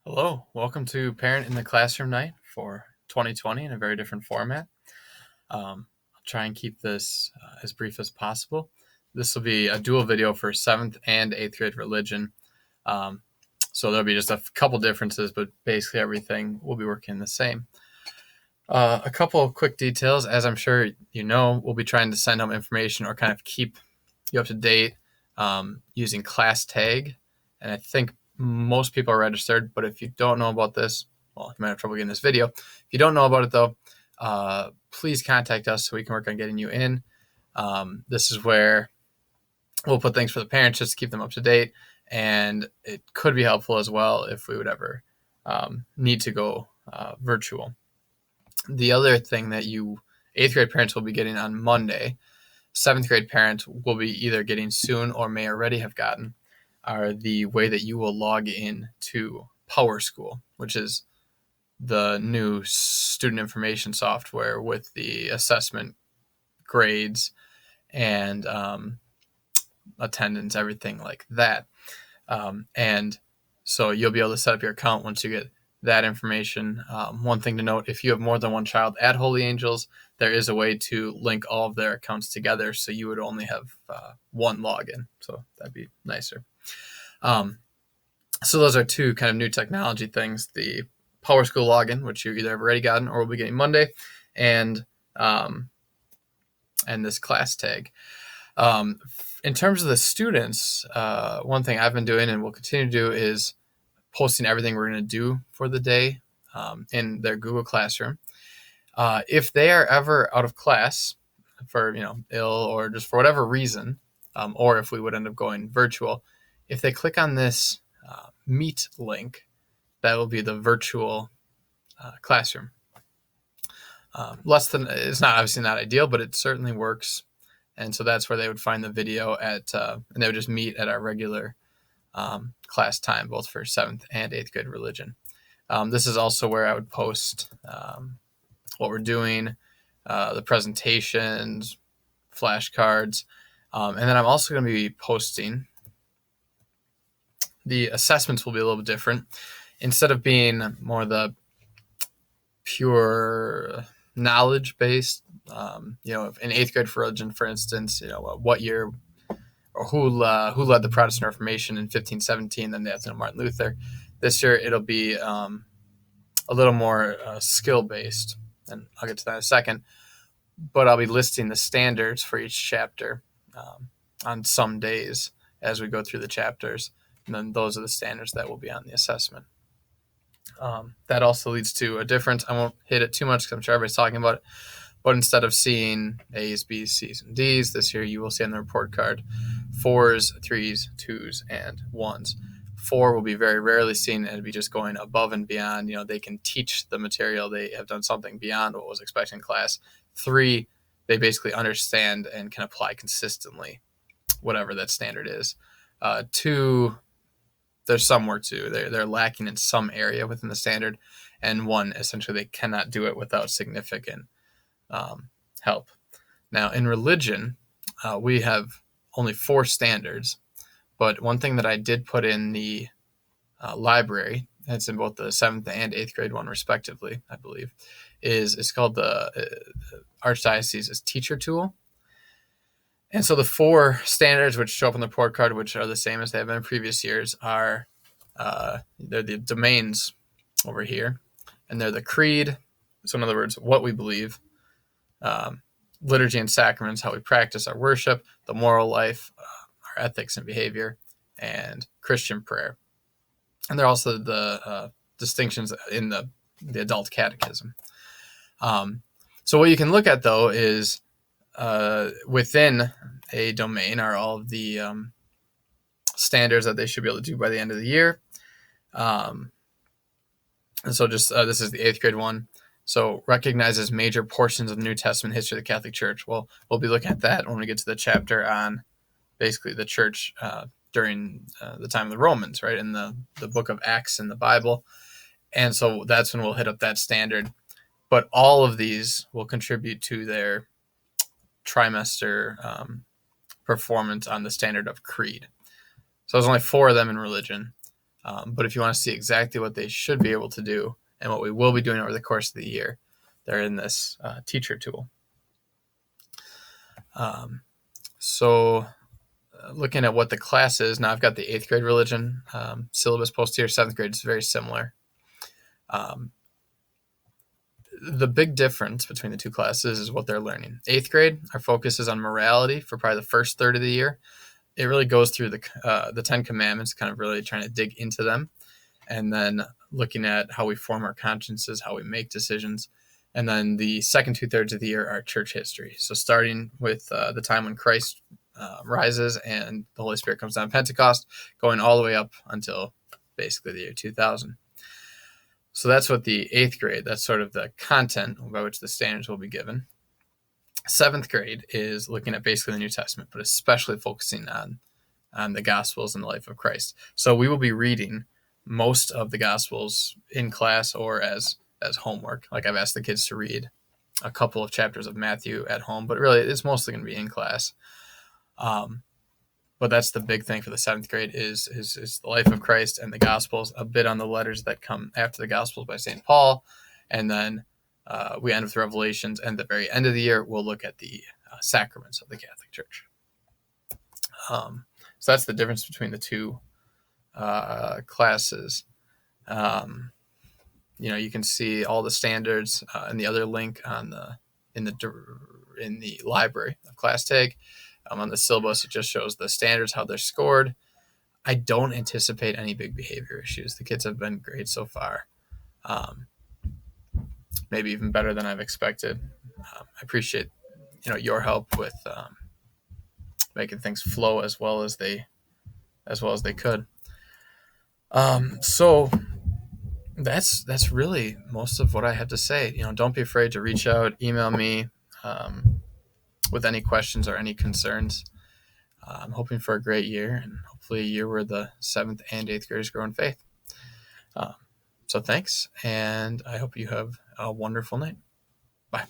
Hello, welcome to Parent in the Classroom Night for 2020 in a very different format. I'll try and keep this as brief as possible. This will be a dual video for 7th and 8th grade religion. So there'll be just a couple differences, but basically everything will be working the same. A couple of quick details. As I'm sure you know, we'll be trying to send home information or kind of keep you up to date using class tag. And I think most people are registered, but if you don't know about this, well, you might have trouble getting this video. If you don't know about it though, please contact us so we can work on getting you in. This is where we'll put things for the parents just to keep them up to date. And it could be helpful as well if we would ever need to go virtual. The other thing that you 8th grade parents will be getting on Monday, 7th grade parents will be either getting soon or may already have gotten, are the way that you will log in to PowerSchool, which is the new student information software with the assessment grades and attendance, everything like that. And so you'll be able to set up your account once you get that information. One thing to note, if you have more than one child at Holy Angels, there is a way to link all of their accounts together, so you would only have one login. So that'd be nicer. So those are two kind of new technology things: the PowerSchool login, which you either have already gotten or will be getting Monday, and this class tag. In terms of the students, one thing I've been doing and will continue to do is posting everything we're going to do for the day in their Google Classroom. If they are ever out of class for ill or just for whatever reason, or if we would end up going virtual, if they click on this Meet link, that will be the virtual classroom. It's not obviously not ideal, but it certainly works. And so that's where they would find the video and they would just meet at our regular class time, both for 7th and 8th grade religion. This is also where I would post what we're doing, the presentations, flashcards, and then I'm also going to be posting the assessments. Will be a little bit different. Instead of being more the pure knowledge-based, in 8th grade for religion, for instance, what year or who led the Protestant Reformation in 1517, then that's Martin Luther. This year it'll be a little more skill-based, and I'll get to that in a second. But I'll be listing the standards for each chapter on some days as we go through the chapters, and then those are the standards that will be on the assessment. That also leads to a difference. I won't hit it too much because I'm sure everybody's talking about it. But instead of seeing A's, B's, C's, and D's, this year you will see on the report card 4s, 3s, 2s, and 1s. 4 will be very rarely seen, and it'll be just going above and beyond. They can teach the material. They have done something beyond what was expected in class. 3, they basically understand and can apply consistently whatever that standard is. 2, there's some work to do. They're lacking in some area within the standard. And 1, essentially, they cannot do it without significant help. Now, in religion, we have only 4 standards. But one thing that I did put in the library, it's in both the 7th and 8th grade one, respectively, I believe, it's called the Archdiocese's Teacher Tool. And so the 4 standards which show up on the report card, which are the same as they have been in previous years, are they're the domains over here, and they're the creed. So in other words, what we believe, liturgy and sacraments, how we practice our worship, the moral life, our ethics and behavior, and Christian prayer. And they're also the distinctions in the adult catechism. So what you can look at, though, is within a domain are all of the standards that they should be able to do by the end of the year. And so just this is the 8th grade one. So recognizes major portions of the New Testament history of the Catholic Church. Well, we'll be looking at that when we get to the chapter on basically the church during the time of the Romans, right, in the book of Acts in the Bible. And so that's when we'll hit up that standard. But all of these will contribute to their trimester performance on the standard of creed. So there's only 4 of them in religion. But if you want to see exactly what they should be able to do and what we will be doing over the course of the year, they're in this teacher tool. So looking at what the class is, now I've got the 8th grade religion syllabus posted here. 7th grade is very similar. The big difference between the two classes is what they're learning. 8th grade, our focus is on morality for probably the first third of the year. It really goes through the 10 Commandments, kind of really trying to dig into them, and then looking at how we form our consciences, how we make decisions. And then the second 2/3 of the year are church history. So starting with the time when Christ rises and the Holy Spirit comes down at Pentecost, going all the way up until basically the year 2000. So that's what the 8th grade, that's sort of the content by which the standards will be given. 7th grade is looking at basically the New Testament, but especially focusing on the Gospels and the life of Christ. So we will be reading most of the Gospels in class or as homework. Like I've asked the kids to read a couple of chapters of Matthew at home, but really it's mostly going to be in class. But that's the big thing for the 7th grade is the life of Christ and the Gospels, a bit on the letters that come after the Gospels by St. Paul, and then we end with Revelations, and at the very end of the year, we'll look at the sacraments of the Catholic Church. So that's the difference between the two classes. You can see all the standards in the other link in the library of ClassTag. On the syllabus, it just shows the standards, how they're scored. I don't anticipate any big behavior issues. The kids have been great so far. Maybe even better than I've expected. I appreciate your help with making things flow as well as they could. So that's really most of what I have to say. Don't be afraid to reach out, email me with any questions or any concerns. I'm hoping for a great year, and hopefully a year where the 7th and 8th graders grow in faith. So thanks, and I hope you have a wonderful night. Bye.